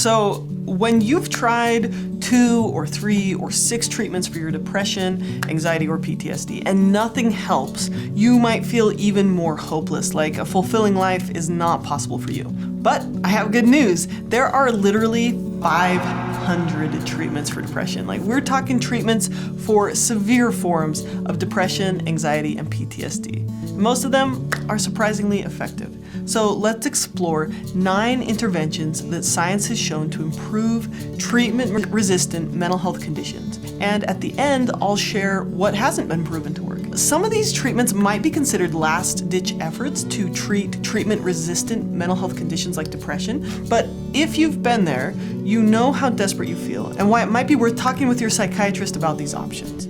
So when you've tried 2 or 3 or 6 treatments for your depression, anxiety, or PTSD, and nothing helps, you might feel even more hopeless, like a fulfilling life is not possible for you. But I have good news. There are literally 500 treatments for depression. Like, we're talking treatments for severe forms of depression, anxiety, and PTSD. Most of them are surprisingly effective. So let's explore 9 interventions that science has shown to improve treatment-resistant mental health conditions. And at the end, I'll share what hasn't been proven to work. Some of these treatments might be considered last-ditch efforts to treat treatment-resistant mental health conditions like depression, but if you've been there, you know how desperate you feel and why it might be worth talking with your psychiatrist about these options.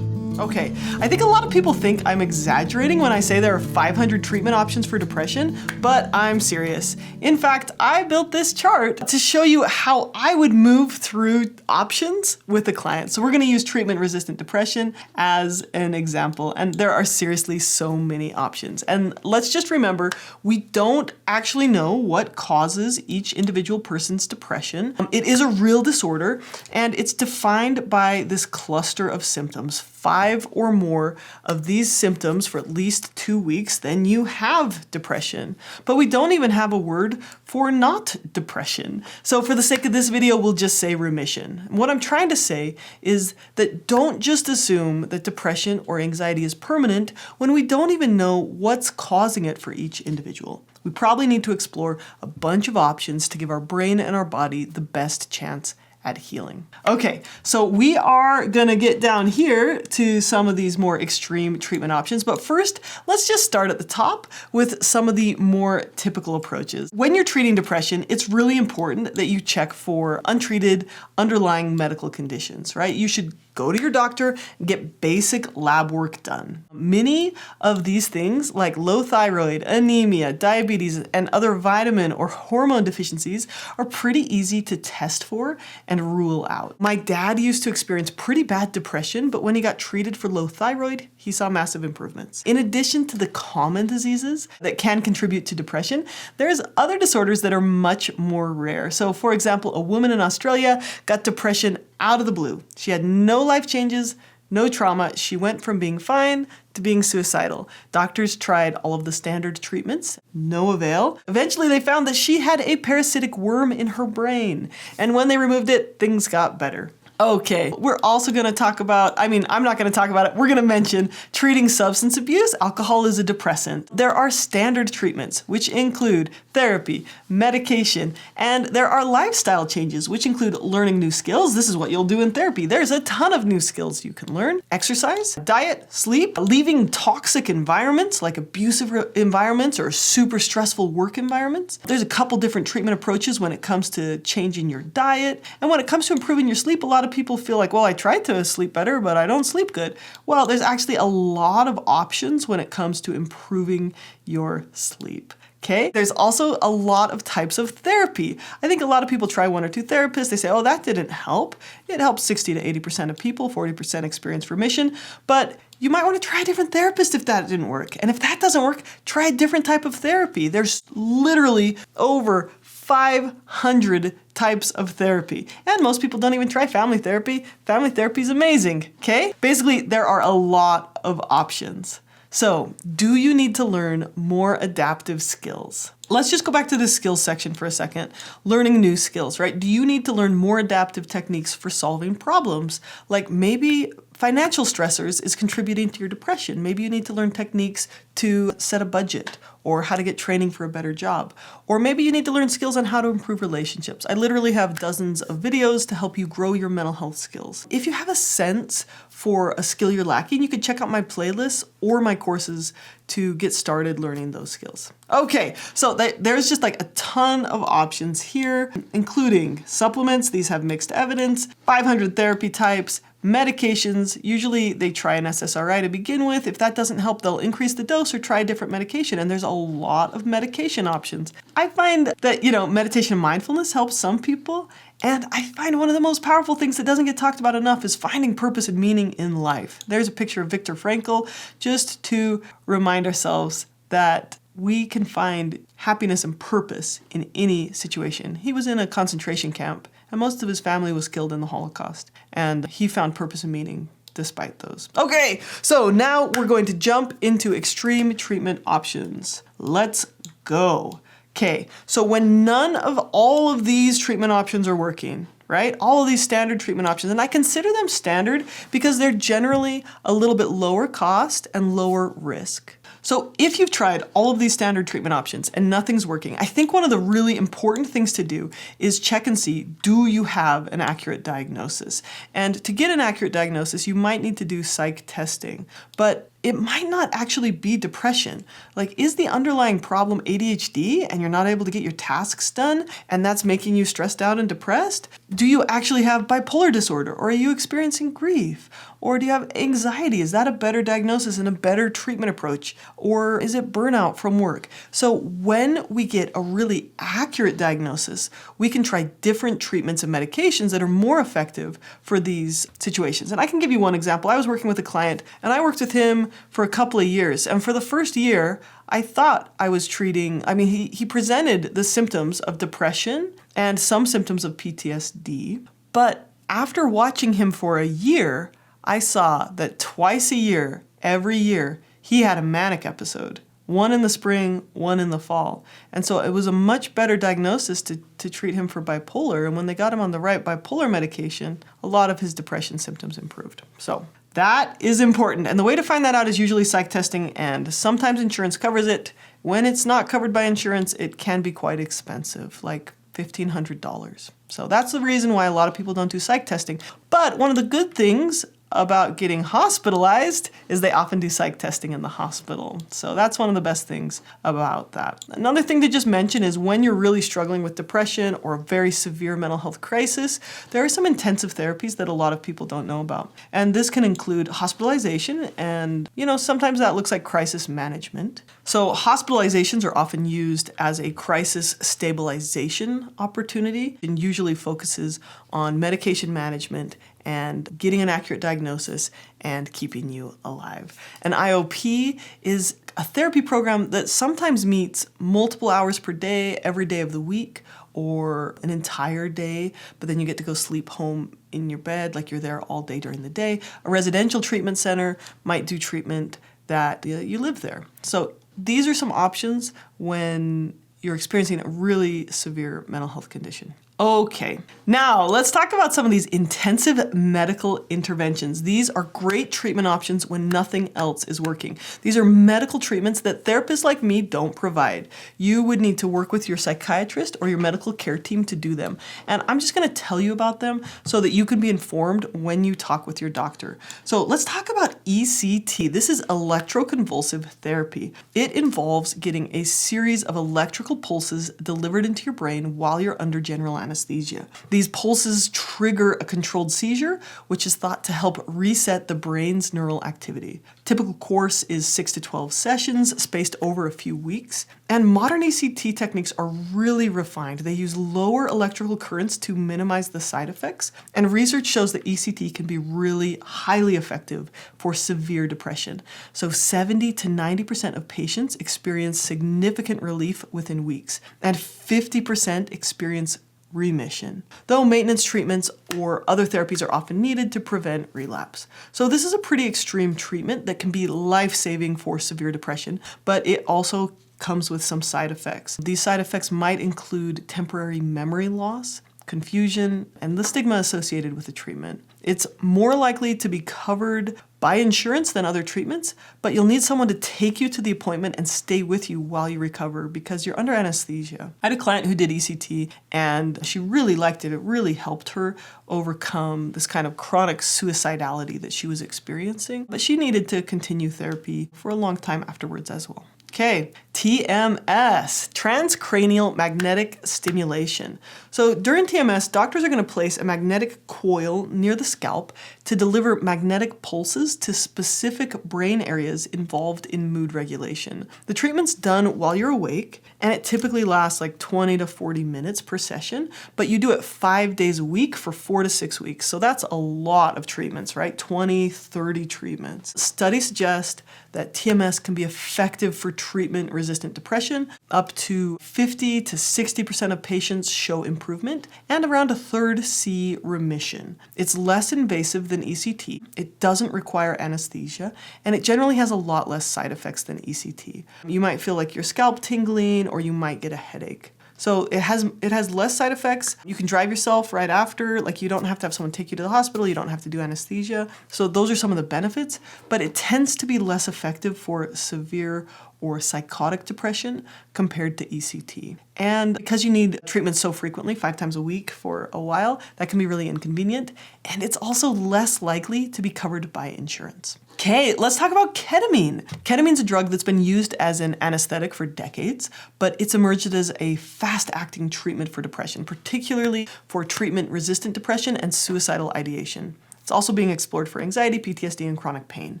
Okay, I think a lot of people think I'm exaggerating when I say there are 500 treatment options for depression, but I'm serious. In fact, I built this chart to show you how I would move through options with a client. So we're gonna use treatment-resistant depression as an example, and there are seriously so many options. And let's just remember, we don't actually know what causes each individual person's depression. It is a real disorder, and it's defined by this cluster of symptoms. 5 or more of these symptoms for at least 2 weeks, then you have depression. But we don't even have a word for not depression. So for the sake of this video, we'll just say remission. And what I'm trying to say is that don't just assume that depression or anxiety is permanent when we don't even know what's causing it for each individual. We probably need to explore a bunch of options to give our brain and our body the best chance at healing. Okay, so we are gonna get down here to some of these more extreme treatment options, but first, let's just start at the top with some of the more typical approaches. When you're treating depression, it's really important that you check for untreated underlying medical conditions, right? You should go to your doctor and get basic lab work done. Many of these things, like low thyroid, anemia, diabetes, and other vitamin or hormone deficiencies, are pretty easy to test for and rule out. My dad used to experience pretty bad depression, but when he got treated for low thyroid, he saw massive improvements. In addition to the common diseases that can contribute to depression, there's other disorders that are much more rare. So for example, a woman in Australia got depression out of the blue. She had no life changes, no trauma. She went from being fine to being suicidal. Doctors tried all of the standard treatments, no avail. Eventually they found that she had a parasitic worm in her brain. And when they removed it, things got better. Okay, we're also gonna talk about, I'm not gonna talk about it, we're gonna mention treating substance abuse. Alcohol is a depressant. There are standard treatments, which include therapy, medication, and there are lifestyle changes, which include learning new skills. This is what you'll do in therapy. There's a ton of new skills you can learn. Exercise, diet, sleep, leaving toxic environments like abusive environments or super stressful work environments. There's a couple different treatment approaches when it comes to changing your diet. And when it comes to improving your sleep, a lot of people feel like, well, I tried to sleep better, but I don't sleep good. Well, there's actually a lot of options when it comes to improving your sleep. Okay, there's also a lot of types of therapy. I think a lot of people try 1 or 2 therapists. They say, oh, that didn't help. It helps 60 to 80% of people, 40% experience remission. But you might want to try a different therapist if that didn't work. And if that doesn't work, try a different type of therapy. There's literally over 500 types of therapy. And most people don't even try family therapy. Family therapy is amazing, okay? Basically, there are a lot of options. So, do you need to learn more adaptive skills? Let's just go back to the skills section for a second. Learning new skills, right? Do you need to learn more adaptive techniques for solving problems? Like maybe financial stressors is contributing to your depression. Maybe you need to learn techniques to set a budget or how to get training for a better job. Or maybe you need to learn skills on how to improve relationships. I literally have dozens of videos to help you grow your mental health skills. If you have a sense for a skill you're lacking, you could check out my playlists or my courses to get started learning those skills. Okay, so there's just like a ton of options here, including supplements. These have mixed evidence, 500 therapy types, medications. Usually they try an SSRI to begin with. If that doesn't help, they'll increase the dose or try a different medication. And there's a lot of medication options. I find that, meditation and mindfulness helps some people. And I find one of the most powerful things that doesn't get talked about enough is finding purpose and meaning in life. There's a picture of Viktor Frankl just to remind ourselves that we can find happiness and purpose in any situation. He was in a concentration camp, and most of his family was killed in the Holocaust, and he found purpose and meaning despite those. Okay, so now we're going to jump into extreme treatment options. Let's go. Okay, so when none of all of these treatment options are working, right? All of these standard treatment options, and I consider them standard because they're generally a little bit lower cost and lower risk. So if you've tried all of these standard treatment options and nothing's working, I think one of the really important things to do is check and see, do you have an accurate diagnosis? And to get an accurate diagnosis, you might need to do psych testing, but it might not actually be depression. Like, is the underlying problem ADHD and you're not able to get your tasks done and that's making you stressed out and depressed? Do you actually have bipolar disorder, or are you experiencing grief? Or do you have anxiety? Is that a better diagnosis and a better treatment approach? Or is it burnout from work? So when we get a really accurate diagnosis, we can try different treatments and medications that are more effective for these situations. And I can give you one example. I was working with a client and I worked with him for a couple of years. And for the first year, I thought I was treating, he presented the symptoms of depression and some symptoms of PTSD. But after watching him for a year, I saw that twice a year, every year, he had a manic episode. One in the spring, one in the fall. And so it was a much better diagnosis to treat him for bipolar. And when they got him on the right bipolar medication, a lot of his depression symptoms improved. So that is important. And the way to find that out is usually psych testing, and sometimes insurance covers it. When it's not covered by insurance, it can be quite expensive, like $1,500. So that's the reason why a lot of people don't do psych testing. But one of the good things about getting hospitalized is they often do psych testing in the hospital. So that's one of the best things about that. Another thing to just mention is when you're really struggling with depression or a very severe mental health crisis, there are some intensive therapies that a lot of people don't know about. And this can include hospitalization, and sometimes that looks like crisis management. So hospitalizations are often used as a crisis stabilization opportunity and usually focuses on medication management and getting an accurate diagnosis and keeping you alive. An IOP is a therapy program that sometimes meets multiple hours per day, every day of the week, or an entire day, but then you get to go sleep home in your bed like you're there all day during the day. A residential treatment center might do treatment that you live there. So these are some options when you're experiencing a really severe mental health condition. Okay, now let's talk about some of these intensive medical interventions. These are great treatment options when nothing else is working. These are medical treatments that therapists like me don't provide. You would need to work with your psychiatrist or your medical care team to do them. And I'm just gonna tell you about them so that you can be informed when you talk with your doctor. So let's talk about ECT. This is electroconvulsive therapy. It involves getting a series of electrical pulses delivered into your brain while you're under general anesthesia. These pulses trigger a controlled seizure, which is thought to help reset the brain's neural activity. Typical course is 6 to 12 sessions spaced over a few weeks. And modern ECT techniques are really refined. They use lower electrical currents to minimize the side effects. And research shows that ECT can be really highly effective for severe depression. So 70 to 90% of patients experience significant relief within weeks, and 50% experience remission, though maintenance treatments or other therapies are often needed to prevent relapse. So this is a pretty extreme treatment that can be life-saving for severe depression, but it also comes with some side effects. These side effects might include temporary memory loss, confusion, and the stigma associated with the treatment. It's more likely to be covered by insurance than other treatments, but you'll need someone to take you to the appointment and stay with you while you recover because you're under anesthesia. I had a client who did ECT and she really liked it. It really helped her overcome this kind of chronic suicidality that she was experiencing, but she needed to continue therapy for a long time afterwards as well. Okay, TMS, transcranial magnetic stimulation. So during TMS, doctors are going to place a magnetic coil near the scalp to deliver magnetic pulses to specific brain areas involved in mood regulation. The treatment's done while you're awake, and it typically lasts like 20 to 40 minutes per session, but you do it 5 days a week for 4 to 6 weeks. So that's a lot of treatments, right? 20, 30 treatments. Studies suggest that TMS can be effective for treatment-resistant depression. Up to 50 to 60% of patients show improvement, and around a third see remission. It's less invasive than ECT, it doesn't require anesthesia, and it generally has a lot less side effects than ECT. You might feel like your scalp tingling, or you might get a headache. So it has less side effects. You can drive yourself right after, like you don't have to have someone take you to the hospital, you don't have to do anesthesia. So those are some of the benefits, but it tends to be less effective for severe or psychotic depression compared to ECT. And because you need treatment so frequently, 5 times a week for a while, that can be really inconvenient. And it's also less likely to be covered by insurance. Okay, let's talk about ketamine. Ketamine's a drug that's been used as an anesthetic for decades, but it's emerged as a fast-acting treatment for depression, particularly for treatment-resistant depression and suicidal ideation. It's also being explored for anxiety, PTSD, and chronic pain.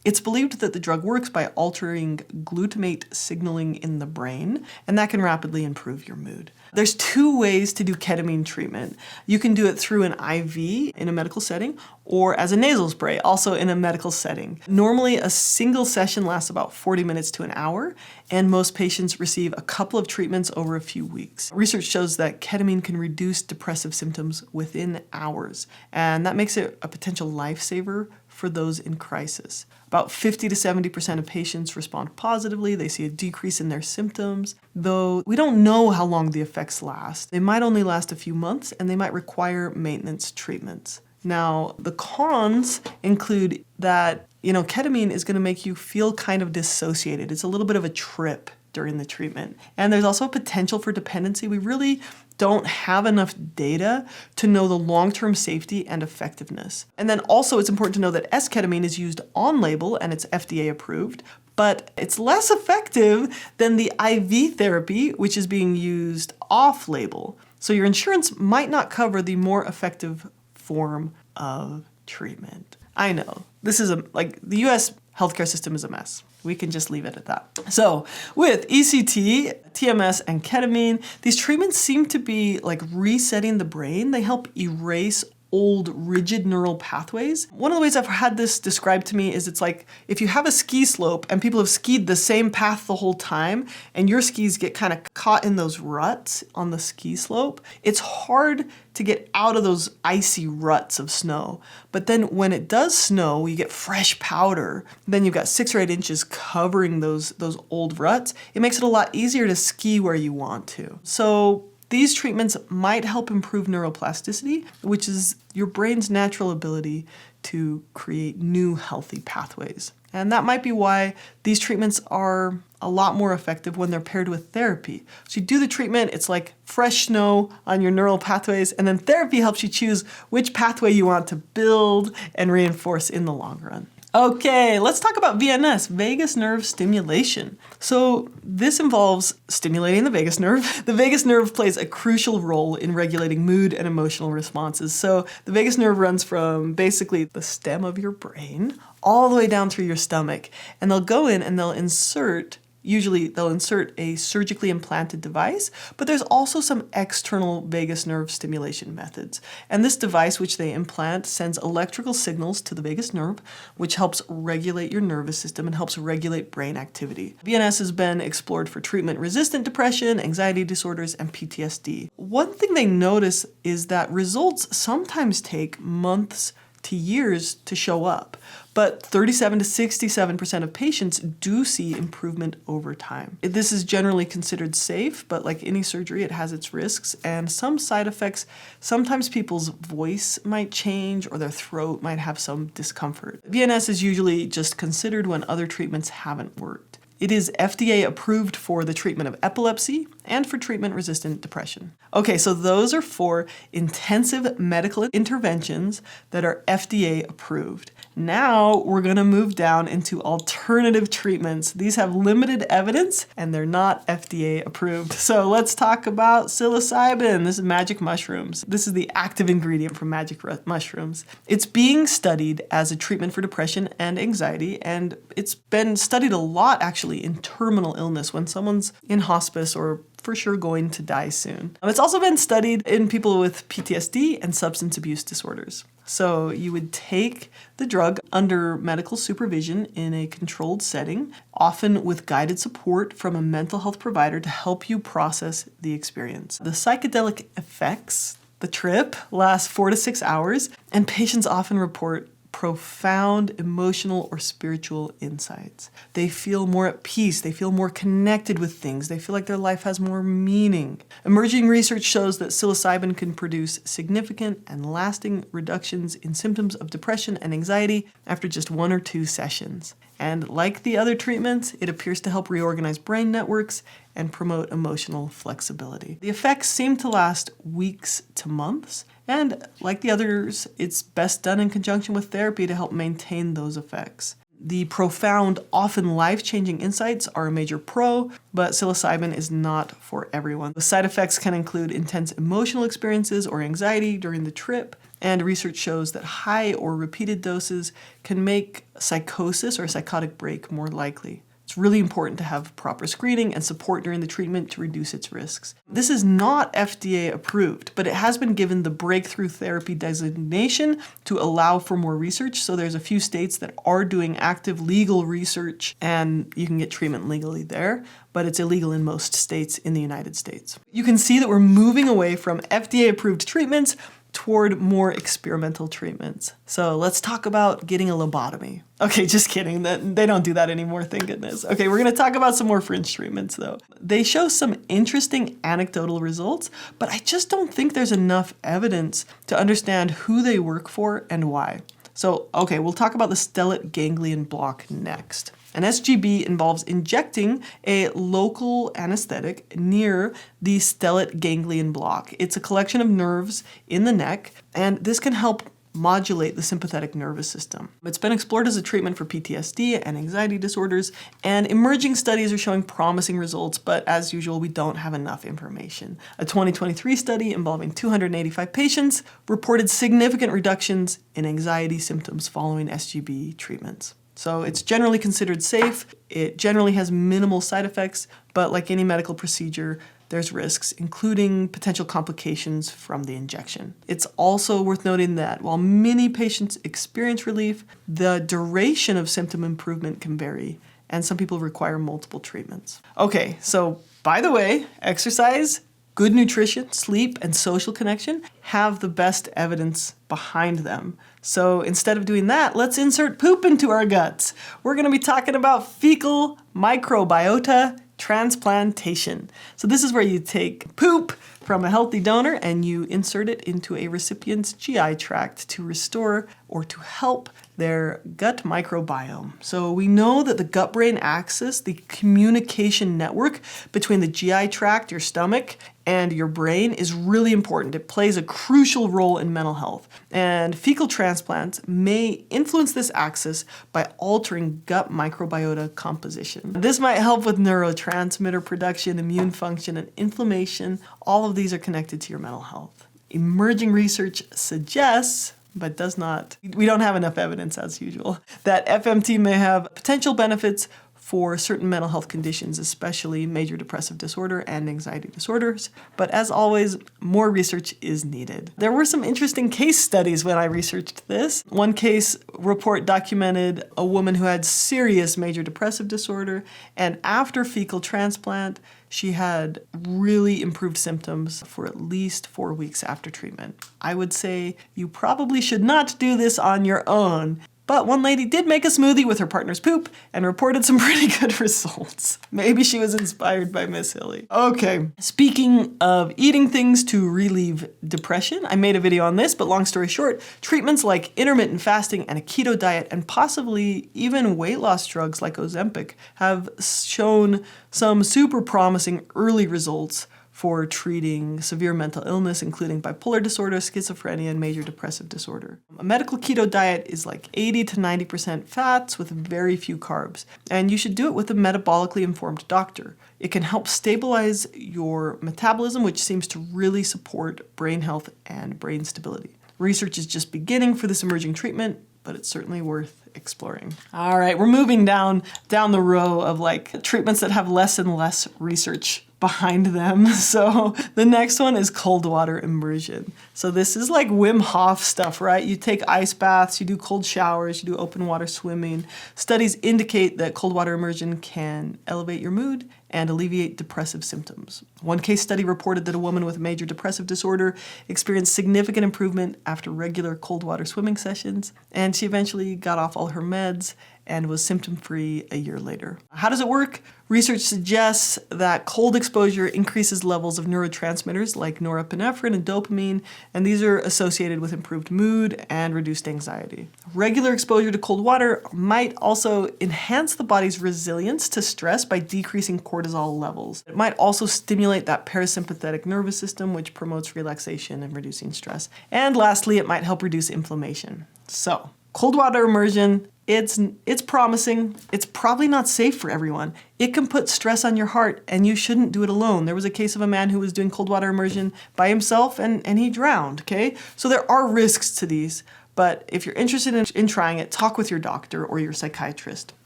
It's believed that the drug works by altering glutamate signaling in the brain, and that can rapidly improve your mood. There's 2 ways to do ketamine treatment. You can do it through an IV in a medical setting, or as a nasal spray, also in a medical setting. Normally, a single session lasts about 40 minutes to an hour, and most patients receive a couple of treatments over a few weeks. Research shows that ketamine can reduce depressive symptoms within hours, and that makes it a potential lifesaver for those in crisis. About 50 to 70% of patients respond positively. They see a decrease in their symptoms, though we don't know how long the effects last. They might only last a few months, and they might require maintenance treatments. Now, the cons include that, ketamine is going to make you feel kind of dissociated. It's a little bit of a trip during the treatment. And there's also a potential for dependency. We really don't have enough data to know the long-term safety and effectiveness. And then also it's important to know that S-ketamine is used on label and it's FDA approved, but it's less effective than the IV therapy, which is being used off label. So your insurance might not cover the more effective form of treatment. I know, this is the US healthcare system is a mess. We can just leave it at that. So with ECT, TMS, and ketamine, these treatments seem to be like resetting the brain. They help erase old rigid neural pathways. One of the ways I've had this described to me is it's like if you have a ski slope and people have skied the same path the whole time and your skis get kind of caught in those ruts on the ski slope, it's hard to get out of those icy ruts of snow. But then when it does snow, you get fresh powder. Then you've got 6 or 8 inches covering those old ruts. It makes it a lot easier to ski where you want to. So these treatments might help improve neuroplasticity, which is your brain's natural ability to create new healthy pathways. And that might be why these treatments are a lot more effective when they're paired with therapy. So you do the treatment, it's like fresh snow on your neural pathways, and then therapy helps you choose which pathway you want to build and reinforce in the long run. Okay, let's talk about VNS, vagus nerve stimulation. So this involves stimulating the vagus nerve. The vagus nerve plays a crucial role in regulating mood and emotional responses. So the vagus nerve runs from basically the stem of your brain all the way down through your stomach. And they'll go in and they'll insert a surgically implanted device, but there's also some external vagus nerve stimulation methods. And this device, which they implant, sends electrical signals to the vagus nerve, which helps regulate your nervous system and helps regulate brain activity. VNS has been explored for treatment-resistant depression, anxiety disorders, and PTSD. One thing they notice is that results sometimes take months to years to show up, but 37 to 67% of patients do see improvement over time. This is generally considered safe, but like any surgery, it has its risks and some side effects. Sometimes people's voice might change or their throat might have some discomfort. VNS is usually just considered when other treatments haven't worked. It is FDA approved for the treatment of epilepsy and for treatment-resistant depression. Okay, so those are 4 intensive medical interventions that are FDA approved. Now we're going to move down into alternative treatments. These have limited evidence and they're not FDA approved. So let's talk about psilocybin. This is magic mushrooms. This is the active ingredient from magic mushrooms. It's being studied as a treatment for depression and anxiety, and it's been studied a lot actually in terminal illness when someone's in hospice or for sure going to die soon. It's also been studied in people with PTSD and substance abuse disorders. So you would take the drug under medical supervision in a controlled setting, often with guided support from a mental health provider to help you process the experience. The psychedelic effects, the trip, lasts 4 to 6 hours, and patients often report profound emotional or spiritual insights. They feel more at peace. They feel more connected with things. They feel like their life has more meaning. Emerging research shows that psilocybin can produce significant and lasting reductions in symptoms of depression and anxiety after just 1 or 2 sessions. And like the other treatments, it appears to help reorganize brain networks and promote emotional flexibility. The effects seem to last weeks to months, and like the others, it's best done in conjunction with therapy to help maintain those effects. The profound, often life-changing insights are a major pro, but psilocybin is not for everyone. The side effects can include intense emotional experiences or anxiety during the trip, and research shows that high or repeated doses can make psychosis or a psychotic break more likely. It's really important to have proper screening and support during the treatment to reduce its risks. This is not FDA approved, but it has been given the breakthrough therapy designation to allow for more research. So there's a few states that are doing active legal research and you can get treatment legally there, but it's illegal in most states in the United States. You can see that we're moving away from FDA approved treatments toward more experimental treatments. So let's talk about getting a lobotomy. Okay, just kidding. They don't do that anymore, thank goodness. Okay, we're gonna talk about some more fringe treatments though. They show some interesting anecdotal results, but I just don't think there's enough evidence to understand who they work for and why. So, okay, we'll talk about the stellate ganglion block next. An SGB involves injecting a local anesthetic near the stellate ganglion block. It's a collection of nerves in the neck, and this can help modulate the sympathetic nervous system. It's been explored as a treatment for PTSD and anxiety disorders, and emerging studies are showing promising results, but as usual, we don't have enough information. A 2023 study involving 285 patients reported significant reductions in anxiety symptoms following SGB treatments. So it's generally considered safe, it generally has minimal side effects, but like any medical procedure, there's risks, including potential complications from the injection. It's also worth noting that while many patients experience relief, the duration of symptom improvement can vary, and some people require multiple treatments. Okay, so by the way, exercise, good nutrition, sleep, and social connection have the best evidence behind them. So instead of doing that, let's insert poop into our guts. We're gonna be talking about fecal microbiota transplantation. So this is where you take poop from a healthy donor and you insert it into a recipient's GI tract to restore or to help their gut microbiome. So we know that the gut-brain axis, the communication network between the GI tract, your stomach, and your brain is really important. It plays a crucial role in mental health. And fecal transplants may influence this axis by altering gut microbiota composition. This might help with neurotransmitter production, immune function, and inflammation. All of these are connected to your mental health. Emerging research suggests, but does not, we don't have enough evidence as usual, that FMT may have potential benefits for certain mental health conditions, especially major depressive disorder and anxiety disorders. But as always, more research is needed. There were some interesting case studies when I researched this. One case report documented a woman who had serious major depressive disorder, and after fecal transplant, she had really improved symptoms for at least 4 weeks after treatment. I would say you probably should not do this on your own. But one lady did make a smoothie with her partner's poop and reported some pretty good results. Maybe she was inspired by Miss Hilly. Okay, speaking of eating things to relieve depression, I made a video on this, but long story short, treatments like intermittent fasting and a keto diet and possibly even weight loss drugs like Ozempic have shown some super promising early results for treating severe mental illness, including bipolar disorder, schizophrenia, and major depressive disorder. A medical keto diet is like 80 to 90% fats with very few carbs, and you should do it with a metabolically informed doctor. It can help stabilize your metabolism, which seems to really support brain health and brain stability. Research is just beginning for this emerging treatment, but it's certainly worth exploring. All right, we're moving down the row of like treatments that have less and less research behind them. So the next one is cold water immersion. So this is like Wim Hof stuff, right? You take ice baths, you do cold showers, you do open water swimming. Studies indicate that cold water immersion can elevate your mood and alleviate depressive symptoms. One case study reported that a woman with major depressive disorder experienced significant improvement after regular cold water swimming sessions, and she eventually got off all her meds and was symptom-free a year later. How does it work? Research suggests that cold exposure increases levels of neurotransmitters like norepinephrine and dopamine, and these are associated with improved mood and reduced anxiety. Regular exposure to cold water might also enhance the body's resilience to stress by decreasing cortisol levels. It might also stimulate that parasympathetic nervous system, which promotes relaxation and reducing stress. And lastly, it might help reduce inflammation. So, cold water immersion, it's promising. It's probably not safe for everyone. It can put stress on your heart, and you shouldn't do it alone. There was a case of a man who was doing cold water immersion by himself, and he drowned, okay? So there are risks to these, but if you're interested in trying it, talk with your doctor or your psychiatrist.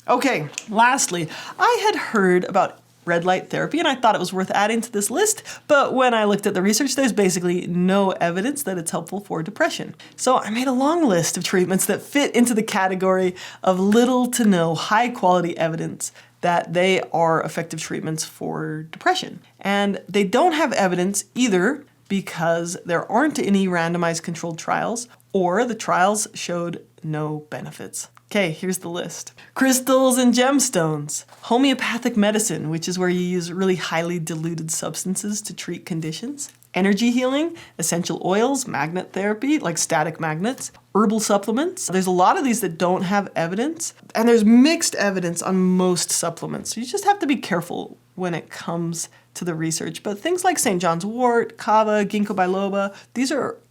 Okay, lastly, I had heard about red light therapy, and I thought it was worth adding to this list, but when I looked at the research, there's basically no evidence that it's helpful for depression. So I made a long list of treatments that fit into the category of little to no high quality evidence that they are effective treatments for depression. And they don't have evidence either because there aren't any randomized controlled trials, or the trials showed no benefits. Okay, here's the list. Crystals and gemstones. Homeopathic medicine, which is where you use really highly diluted substances to treat conditions. Energy healing, essential oils, magnet therapy, like static magnets, herbal supplements. There's a lot of these that don't have evidence, and there's mixed evidence on most supplements. So you just have to be careful when it comes to the research. But things like St. John's wort, kava, ginkgo biloba,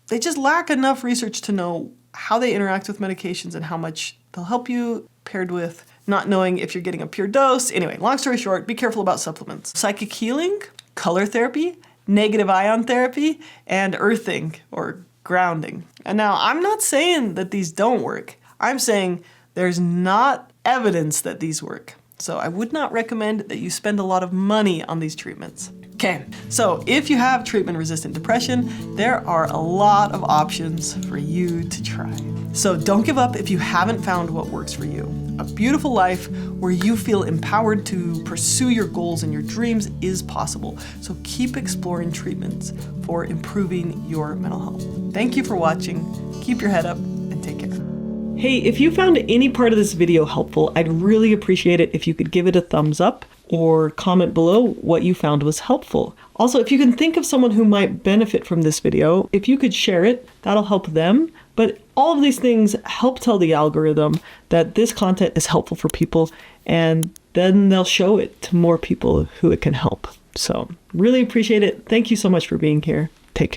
they just lack enough research to know how they interact with medications and how much they'll help you, paired with not knowing if you're getting a pure dose. Anyway, long story short, be careful about supplements. Psychic healing, color therapy, negative ion therapy, and earthing or grounding. And now I'm not saying that these don't work. I'm saying there's not evidence that these work. So I would not recommend that you spend a lot of money on these treatments. Okay, so if you have treatment-resistant depression, there are a lot of options for you to try. So don't give up if you haven't found what works for you. A beautiful life where you feel empowered to pursue your goals and your dreams is possible. So keep exploring treatments for improving your mental health. Thank you for watching. Keep your head up and take care. Hey, if you found any part of this video helpful, I'd really appreciate it if you could give it a thumbs up or comment below what you found was helpful. Also, if you can think of someone who might benefit from this video, if you could share it, that'll help them. But all of these things help tell the algorithm that this content is helpful for people, and then they'll show it to more people who it can help. So really appreciate it. Thank you so much for being here. Take care.